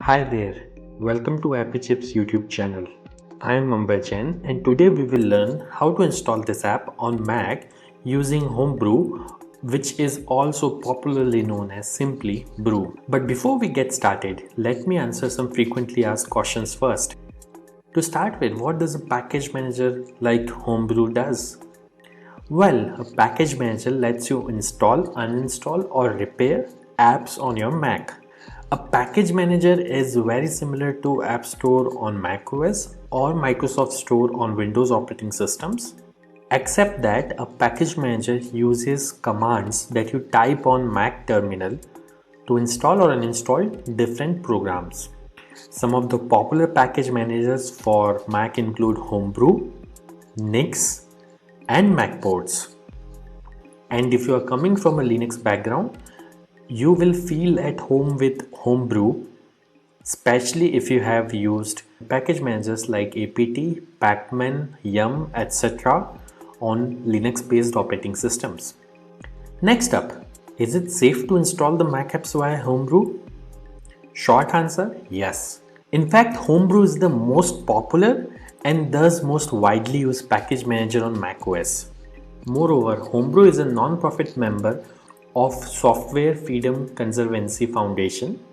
Hi there, welcome to Appy Chips YouTube channel. I am Ambajan and today we will learn how to install this app on Mac using Homebrew, which is also popularly known as simply Brew. But before we get started, let me answer some frequently asked questions first. To start with, what does a package manager like Homebrew does? Well, a package manager lets you install, uninstall or repair apps on your Mac. A package manager is very similar to App Store on macOS or Microsoft Store on Windows operating systems, except that a package manager uses commands that you type on Mac terminal to install or uninstall different programs. Some of the popular package managers for Mac include Homebrew, Nix, and Macports. And if you are coming from a Linux background, you will feel at home with Homebrew, especially if you have used package managers like apt, pacman, yum, etc. on Linux based operating systems. Next up, is it safe to install the Mac apps via Homebrew? Short answer, yes. In fact, Homebrew is the most popular and thus most widely used package manager on macOS. Moreover, Homebrew is a non-profit member of Software Freedom Conservancy Foundation,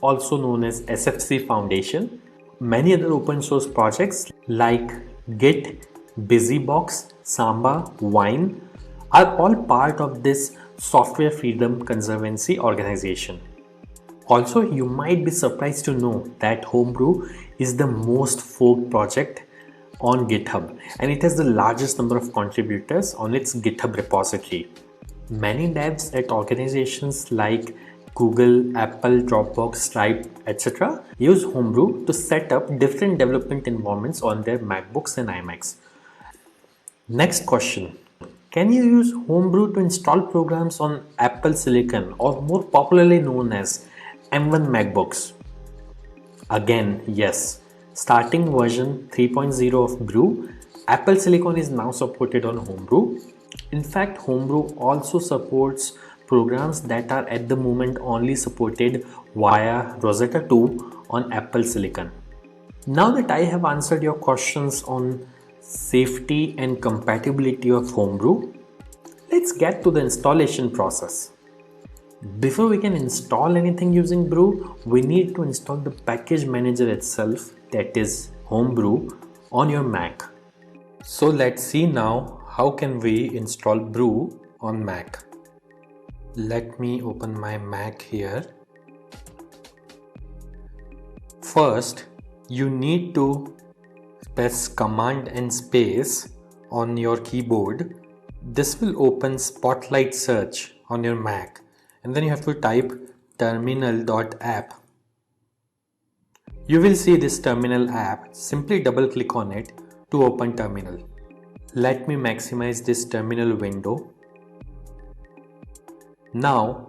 also known as SFC Foundation. Many other open source projects like Git, BusyBox, Samba, Wine are all part of this Software Freedom Conservancy organization. Also, you might be surprised to know that Homebrew is the most forked project on GitHub and it has the largest number of contributors on its GitHub repository. Many devs at organizations like Google, Apple, Dropbox, Stripe, etc. use Homebrew to set up different development environments on their MacBooks and iMacs. Next question. Can you use Homebrew to install programs on Apple Silicon or more popularly known as M1 MacBooks? Again, yes. Starting version 3.0 of Brew, Apple Silicon is now supported on Homebrew. In fact, Homebrew also supports programs that are at the moment only supported via Rosetta 2 on Apple Silicon. Now that I have answered your questions on safety and compatibility of Homebrew, let's get to the installation process. Before we can install anything using Brew, we need to install the package manager itself, that is Homebrew, on your Mac. So let's see now how can we install Brew on Mac. Let me open my Mac here. First, you need to press Command and space on your keyboard. This will open Spotlight Search on your Mac. And then you have to type terminal.app. You will see this terminal app. Simply double click on it to open terminal. Let me maximize this terminal window. Now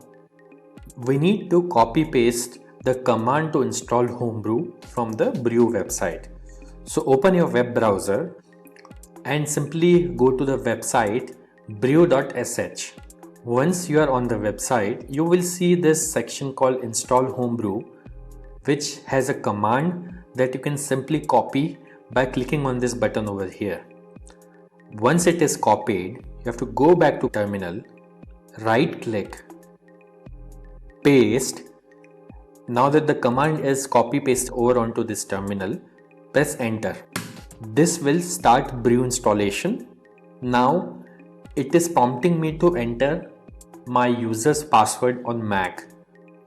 we need to copy paste the command to install Homebrew from the Brew website. So open your web browser and simply go to the website brew.sh. Once you are on the website, you will see this section called Install Homebrew, which has a command that you can simply copy by clicking on this button over here. Once it is copied, you have to go back to terminal, right click, paste. Now that the command is copy paste over onto this terminal, press enter. This will start Brew installation. Now it is prompting me to enter my user's password on Mac.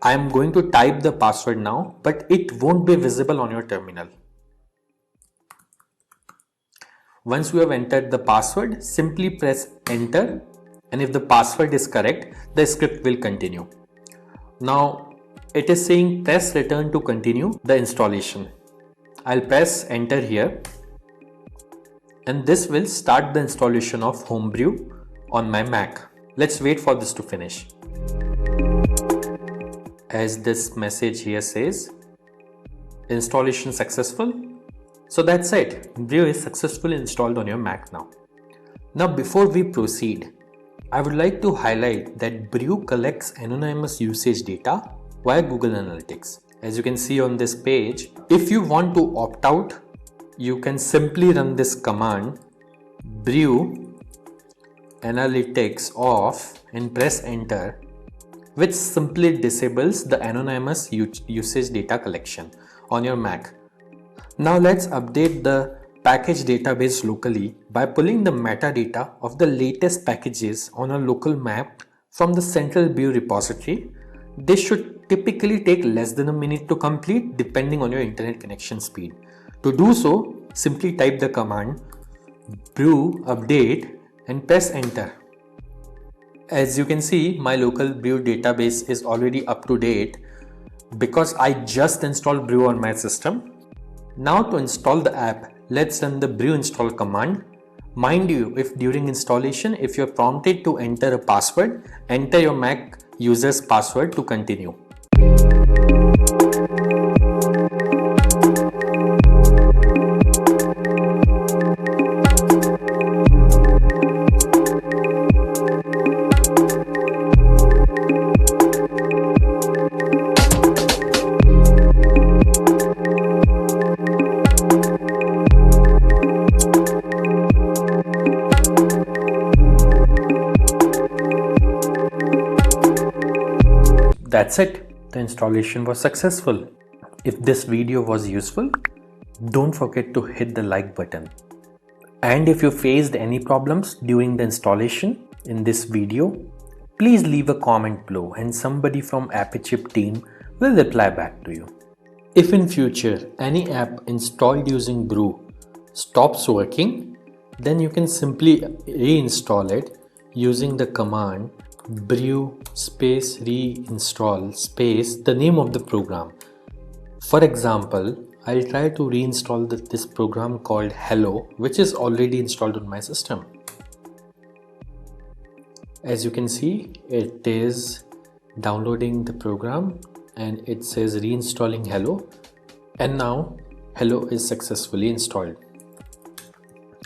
I am going to type the password now, but it won't be visible on your terminal. Once you have entered the password, simply press enter, and if the password is correct, the script will continue. Now it is saying press return to continue the installation. I'll press enter here, and this will start the installation of Homebrew on my Mac. Let's wait for this to finish. As this message here says, installation successful. So that's it. Brew is successfully installed on your Mac now. Now before we proceed, I would like to highlight that Brew collects anonymous usage data via Google Analytics. As you can see on this page, if you want to opt out, you can simply run this command brew analytics off and press enter, which simply disables the anonymous usage data collection on your Mac. Now let's update the package database locally by pulling the metadata of the latest packages on a local map from the central Brew repository. This should typically take less than a minute to complete depending on your internet connection speed. To do so, simply type the command brew update and press enter. As you can see, my local Brew database is already up to date because I just installed Brew on my system. Now to install the app, let's run the brew install command. Mind you, if during installation, if you're prompted to enter a password, enter your Mac user's password to continue. That's it. The installation was successful. If this video was useful, don't forget to hit the like button. And if you faced any problems during the installation in this video, please leave a comment below and somebody from AppyChip team will reply back to you. If in future any app installed using Brew stops working, then you can simply reinstall it using the command brew space reinstall space the name of the program. For example, I'll try to reinstall this program called Hello, which is already installed on my system. As you can see, it is downloading the program and it says reinstalling Hello, and now Hello is successfully installed.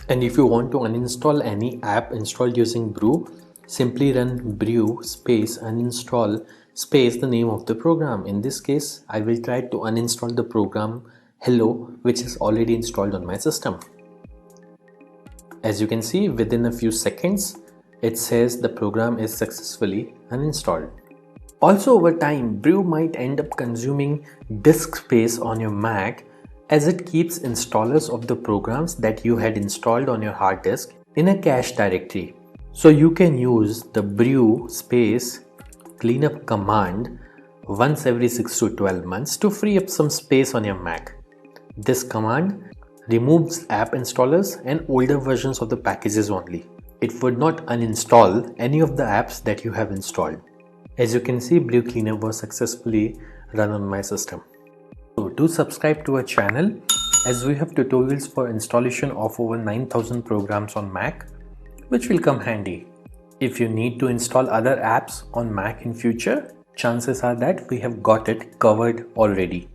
And if you want to uninstall any app installed using Brew, simply run brew space uninstall space the name of the program. In this case, I will try to uninstall the program Hello, which is already installed on my system. As you can see, within a few seconds, it says the program is successfully uninstalled. Also, over time, Brew might end up consuming disk space on your Mac as it keeps installers of the programs that you had installed on your hard disk in a cache directory. So you can use the brew space cleanup command once every 6 to 12 months to free up some space on your Mac. This command removes app installers and older versions of the packages only. It would not uninstall any of the apps that you have installed. As you can see, Brew cleanup was successfully run on my system. So do subscribe to our channel as we have tutorials for installation of over 9,000 programs on Mac, which will come handy. If you need to install other apps on Mac in future, chances are that we have got it covered already.